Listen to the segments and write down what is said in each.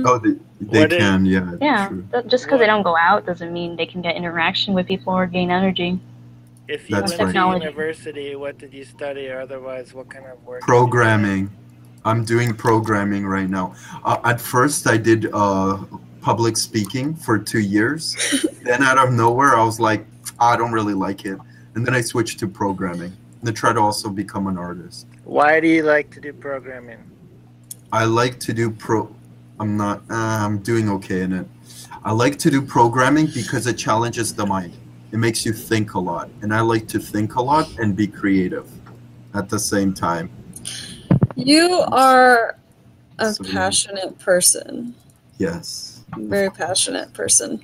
Oh, they What is can, yeah, Yeah, true. just because they what don't go out doesn't mean they can get interaction with people or gain energy. if you That's That's went to right. technology. university? What did you study, or otherwise, what kind of work did you put in? Programming. I'm doing programming right now. At first, I did public speaking for 2 years. Then, out of nowhere, I was like, I don't really like it. And then I switched to programming. And I try to also become an artist. Why do you like to do programming? I like to do I'm not. I'm doing okay in it. I like to do programming because it challenges the mind. It makes you think a lot, and I like to think a lot and be creative at the same time. You are a So, passionate person. yes. Very passionate person.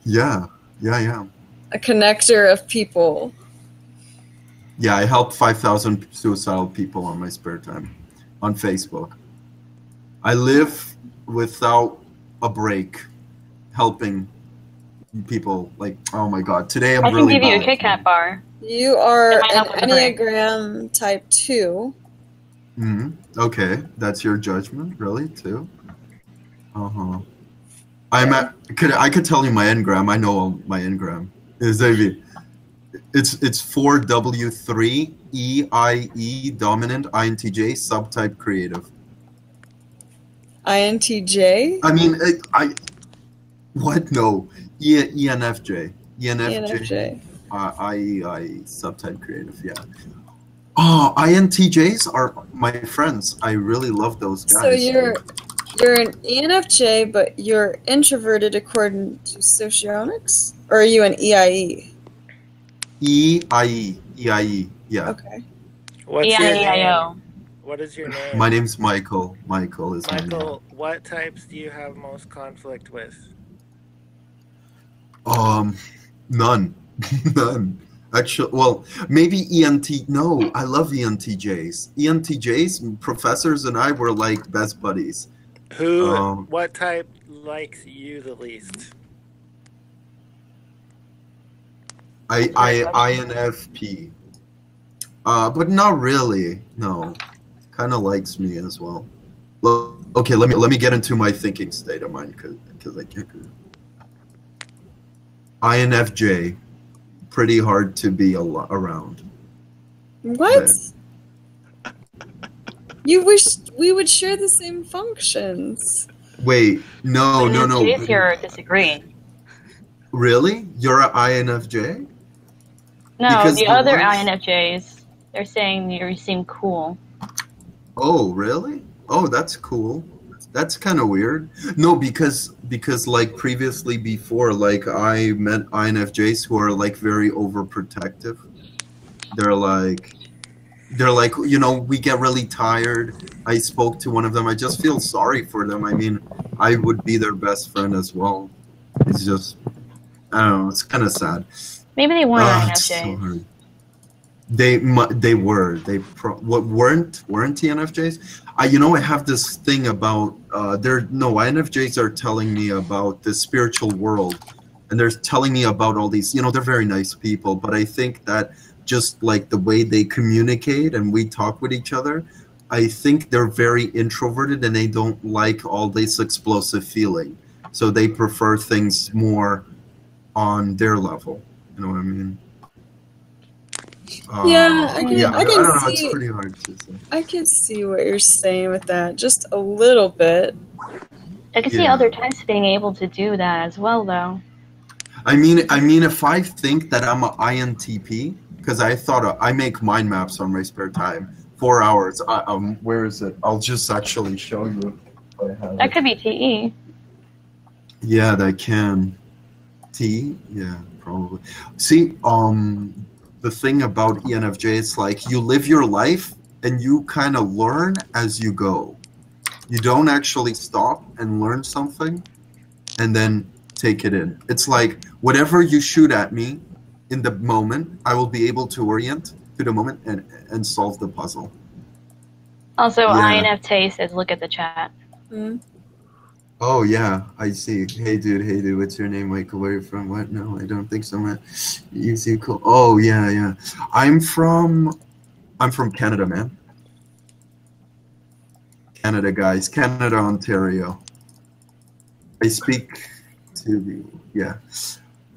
Yeah. Yeah. A connector of people. Yeah, I help 5,000 suicidal people on my spare time on Facebook. I live without a break helping people. Like, oh my God, today I'm I can really give you a bad. Kit Kat bar. You are It might an help with the break. Enneagram type 2. Okay, that's your judgment, really, too? Uh-huh. I could tell you my engram. I know my engram. It's 4W3 EIE dominant INTJ subtype creative. INTJ? I mean, what? No, ENFJ. ENFJ. IEI subtype creative. Yeah. Oh, INTJs are my friends. I really love those guys. So you're an ENFJ, but you're introverted according to socionics? Or are you an EIE? EIE. Yeah. Okay. What's your name? E-I-E-I-O. What is your name? My name's Michael. Michael is my name. Michael, what types do you have most conflict with? None. None. Actually, well, maybe ENT. No, I love ENTJs. ENTJs, professors and I were like best buddies. What type likes you the least? INFP. But not really. No, kind of likes me as well. Okay, let me get into my thinking state of mind because I can't. INFJ, pretty hard to be around. What? You wish we would share the same functions. Wait, no. INFJs here are disagreeing. Really? You're an INFJ? No, Because the the other ones- INFJs, they're saying you seem cool. Oh, really? Oh, that's cool. That's kind of weird. No, because like previously before, like I met INFJs who are like very overprotective. They're like, we get really tired. I spoke to one of them. I just feel sorry for them. I mean, I would be their best friend as well. It's just, I don't know. It's kind of sad. Maybe they weren't It's so INFJs. hard. They were. Weren't ENFJs? I have this thing about INFJs are telling me about the spiritual world, and they're telling me about all these. They're very nice people, but I think that just like the way they communicate and we talk with each other, I think they're very introverted and they don't like all this explosive feeling, so they prefer things more on their level. You know what I mean? Yeah, I can I don't know. see. It's pretty hard to say. I can see what you're saying with that, just a little bit. I can see Yeah. other types being able to do that as well, though. I mean, if I think that I'm an INTP, because I thought I make mind maps on my spare time, 4 hours. Where is it? I'll just actually show you. If I have That it. could be TE. Yeah, that can. Yeah, probably. See, the thing about ENFJ is like you live your life and you kind of learn as you go. You don't actually stop and learn something and then take it in. It's like whatever you shoot at me in the moment, I will be able to orient to the moment and solve the puzzle. Also, Yeah. INFJ says, look at the chat. Hmm. Oh yeah, I see. Hey dude, what's your name? Michael, where are you from? What? No, I don't think so, man. You see, cool. Oh yeah. I'm from Canada, man. Canada, guys. Canada, Ontario. I speak to the yeah.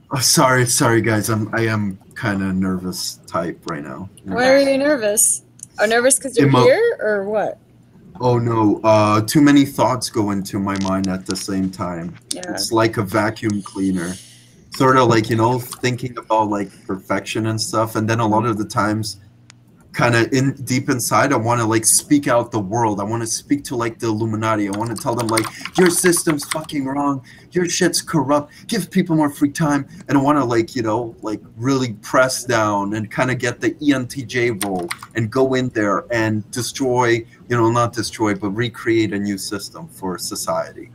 Oh, sorry, guys. I am kind of nervous type right now. Why are you nervous? Oh, nervous because you're here, or what? Oh no, too many thoughts go into my mind at the same time. Yeah. It's like a vacuum cleaner. Sort of like, you know, thinking about like perfection and stuff, and then a lot of the times kind of deep inside I want to like speak out the world. I want to speak to like the Illuminati. I want to tell them like, your system's fucking wrong, your shit's corrupt, give people more free time. And I want to like, you know, like really press down and kind of get the ENTJ role and go in there and destroy, you know, not destroy, but recreate a new system for society.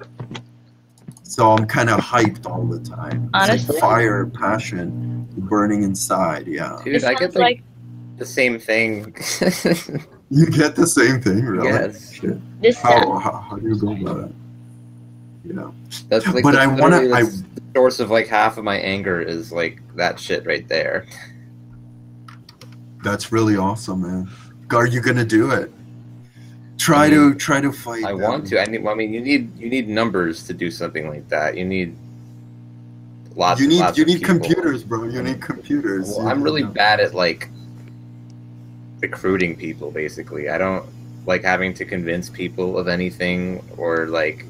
So I'm kind of hyped all the time. Honestly, it's like fire, passion burning inside. Yeah. Dude, I get like the same thing. You get the same thing, really? Yes. Shit. How do you go about it? Yeah. That's like, but that's I want to. the source of like half of my anger is like that shit right there. That's really awesome, man. Are you gonna do it? Try to fight. I want to. I mean, you need numbers to do something like that. You need lots. You need computers, bro. You need computers. Well, I'm really bad at like recruiting people. Basically, I don't like having to convince people of anything or like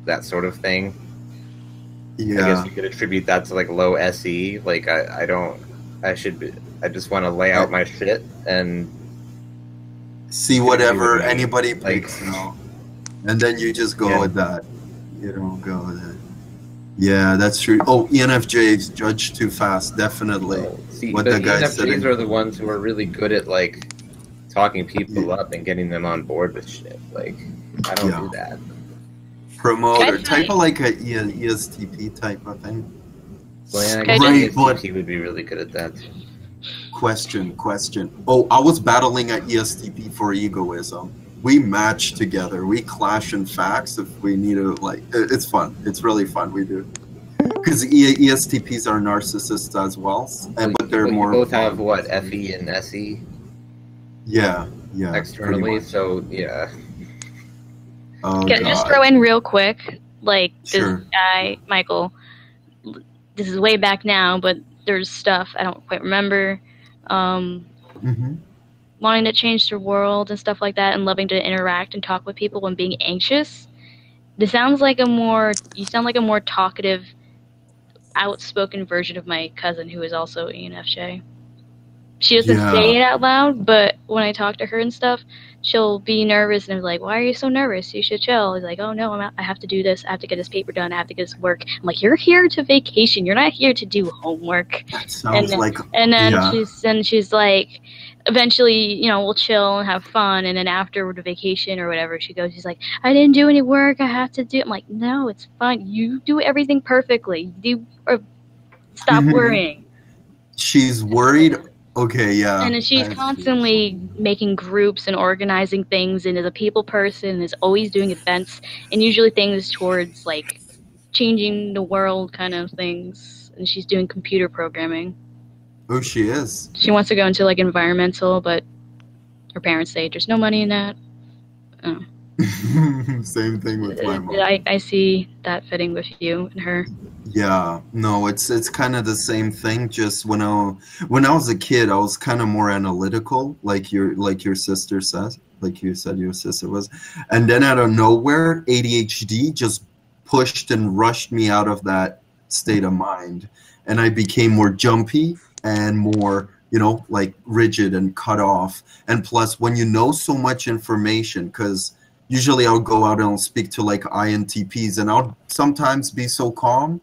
that sort of thing. Yeah. I guess you could attribute that to like low SE. Like I don't. I just want to lay out my shit and see whatever anybody picks, you know, and then you just go with that. You don't go with it. Yeah, that's true. Oh, ENFJs judge too fast, definitely. See, what the guys ENFJs are the ones who are really good at like talking people up and getting them on board with shit. Like I don't do that. Promoter, type of like a ESTP type of thing. Well, yeah, ESTP would be really good at that. Question. Oh, I was battling at ESTP for egoism. We match together. We clash in facts if we need to, like, it's fun. It's really fun. We do. Because ESTPs are narcissists as well. But they're more... You both have, what, FE and SE? Yeah. Externally, so, yeah. Oh, can I just throw in real quick? Like, this guy, Michael, this is way back now, but there's stuff I don't quite remember. Wanting to change the world and stuff like that, and loving to interact and talk with people and being anxious. You sound like a more talkative, outspoken version of my cousin, who is also ENFJ. She doesn't say it out loud, but when I talk to her and stuff, she'll be nervous and I'm like, "Why are you so nervous? You should chill." He's like, "Oh no, I have to do this. I have to get this paper done. I have to get this work." I'm like, "You're here to vacation. You're not here to do homework." That sounds she's like, eventually, you know, we'll chill and have fun, and then after the vacation or whatever, she's like, "I didn't do any work. I have to do." I'm like, "No, it's fine. You do everything perfectly. Stop worrying." She's worried. Okay, yeah. And she's constantly making groups and organizing things, and is a people person, and is always doing events, and usually things towards like changing the world kind of things. And she's doing computer programming. Oh, she is. She wants to go into like environmental, but her parents say there's no money in that. Oh. Same thing with my mom. I see that fitting with you and her. Yeah, no, it's kind of the same thing. Just when I was a kid, I was kind of more analytical, like your sister says, like you said your sister was, and then out of nowhere, ADHD just pushed and rushed me out of that state of mind, and I became more jumpy and more, you know, like rigid and cut off. And plus, when you know so much information, because usually I'll go out and I'll speak to like INTPs, and I'll sometimes be so calm,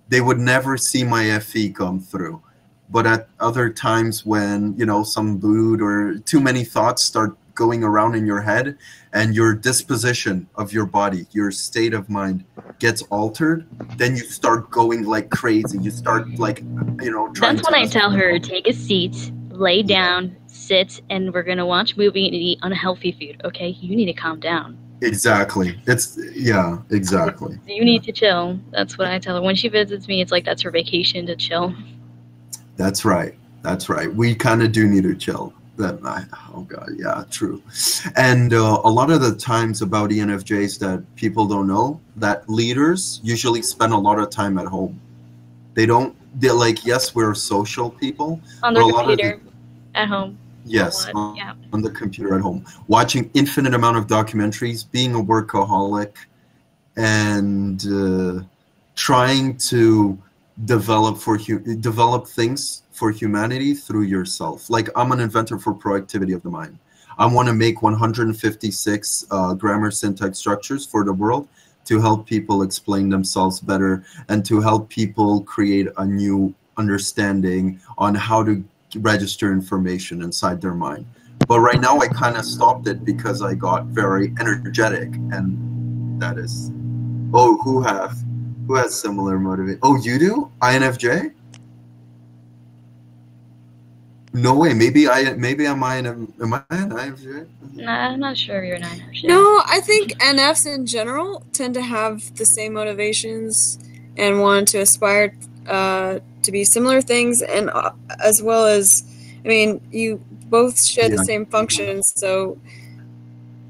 they would never see my FE come through. But at other times when, you know, some mood or too many thoughts start going around in your head and your disposition of your body, your state of mind gets altered, then you start going like crazy. You start like, you know, trying That's when I tell her, take a seat, lay down, sit, and we're going to watch a movie and eat unhealthy food, okay? You need to calm down. Exactly. Exactly. You need to chill. That's what I tell her. When she visits me, it's like that's her vacation to chill. That's right. We kind of do need to chill. Oh god, yeah, true. And a lot of the times about ENFJs that people don't know, that leaders usually spend a lot of time at home. They're like, yes, we're social people. On their computer, at home. Yes, on the computer at home. Watching infinite amount of documentaries, being a workaholic, and trying to develop things for humanity through yourself. Like, I'm an inventor for productivity of the mind. I want to make 156 grammar syntax structures for the world to help people explain themselves better and to help people create a new understanding on how to register information inside their mind. But right now I kind of stopped it because I got very energetic, and that is... Oh, who has similar motivation? Oh, you do? INFJ? No way. Maybe am I an INFJ? Nah, I'm not sure if you're an INFJ. No, I think NFs in general tend to have the same motivations and want to aspire to be similar things, and as well as, I mean, you both share the same functions, so,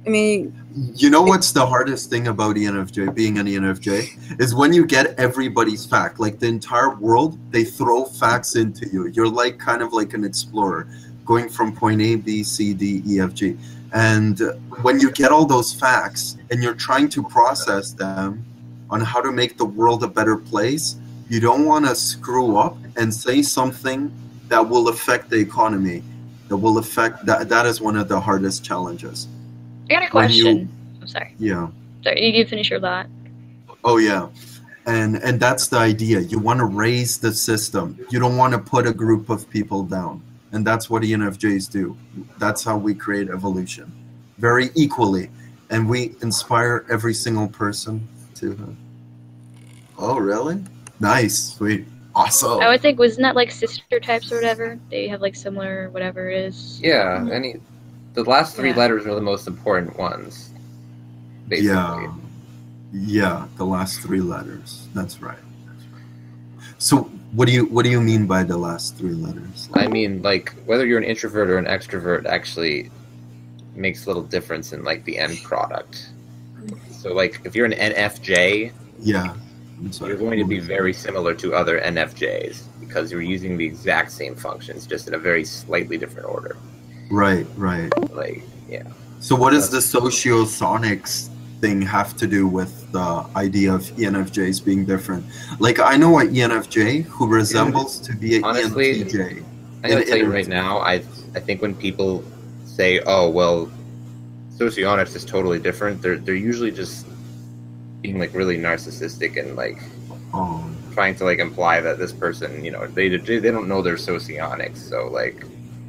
I mean... You know what's the hardest thing about ENFJ, being an ENFJ, is when you get everybody's fact. Like, the entire world, they throw facts into you. You're like kind of like an explorer, going from point A, B, C, D, E, F, G. And when you get all those facts and you're trying to process them on how to make the world a better place, you don't want to screw up and say something that will affect the economy, that will affect... That is one of the hardest challenges. I got a question. I'm sorry. Yeah. Sorry, you finish your thought. Oh, yeah. And that's the idea. You want to raise the system. You don't want to put a group of people down. And that's what ENFJs do. That's how we create evolution. Very equally. And we inspire every single person to... Oh, really? Nice. Sweet. Awesome. I would think, wasn't that like sister types or whatever? They have like similar whatever it is. Yeah, the last three letters are the most important ones, basically. Yeah, the last three letters. That's right. So what do you mean by the last three letters? I mean, like, whether you're an introvert or an extrovert actually makes little difference in, like, the end product. So, like, if you're an NFJ, you're going to be very similar to other NFJs because you're using the exact same functions, just in a very slightly different order. Right. Like, yeah. So what does the sociosonics thing have to do with the idea of ENFJs being different? Like, I know an ENFJ who resembles to be an ENTJ. I'm going to tell you right now, I think when people say, oh, well, socionics is totally different, they're usually just being, like, really narcissistic and, like, trying to, like, imply that this person, you know, they don't know their socionics, so, like...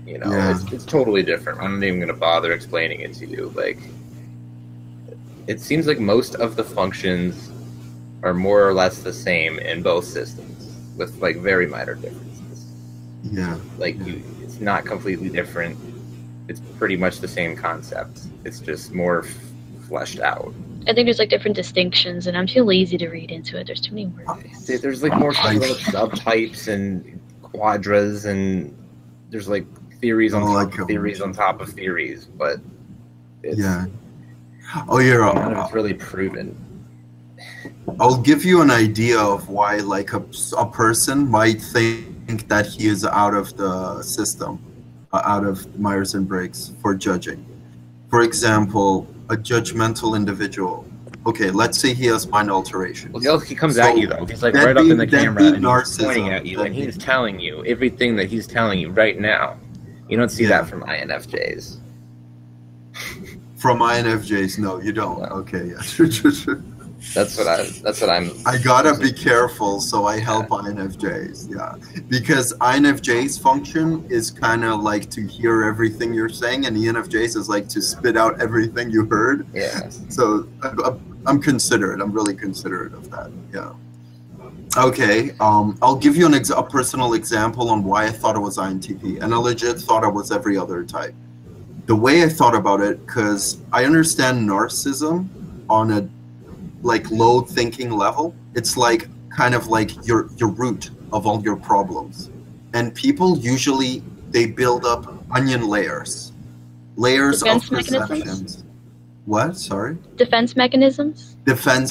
You know, it's totally different. I'm not even going to bother explaining it to you. Like, it seems like most of the functions are more or less the same in both systems, with, like, very minor differences. Yeah. Like, it's not completely different. It's pretty much the same concept. It's just more fleshed out. I think there's, like, different distinctions, and I'm too lazy to read into it. There's too many words. There's, like, more subtypes and quadras, and there's, like, theories on top of theories on top of theories, but it's, it's really proven. I'll give you an idea of why, like, a person might think that he is out of the system, out of Myers and Briggs for judging. For example, a judgmental individual. Okay, let's say he has mind alteration. Well, he comes at you, though. He's, like, right up in the camera, and he's pointing at you, and he's telling you everything that he's telling you right now. You don't see that from INFJs. From INFJs, no, you don't. No. Okay, yeah. That's what I'm. I gotta be careful, so I help INFJs. Yeah, because INFJs function is kind of like to hear everything you're saying, and ENFJs is like to spit out everything you heard. Yeah. So I'm considerate. I'm really considerate of that. Yeah. Okay, I'll give you a personal example on why I thought it was INTP, and I legit thought it was every other type. The way I thought about it, because I understand narcissism on a, like, low thinking level. It's like kind of like your root of all your problems, and people usually they build up onion layers. Layers Defense of mechanisms? perceptions. What? Sorry? Defense mechanisms? Defense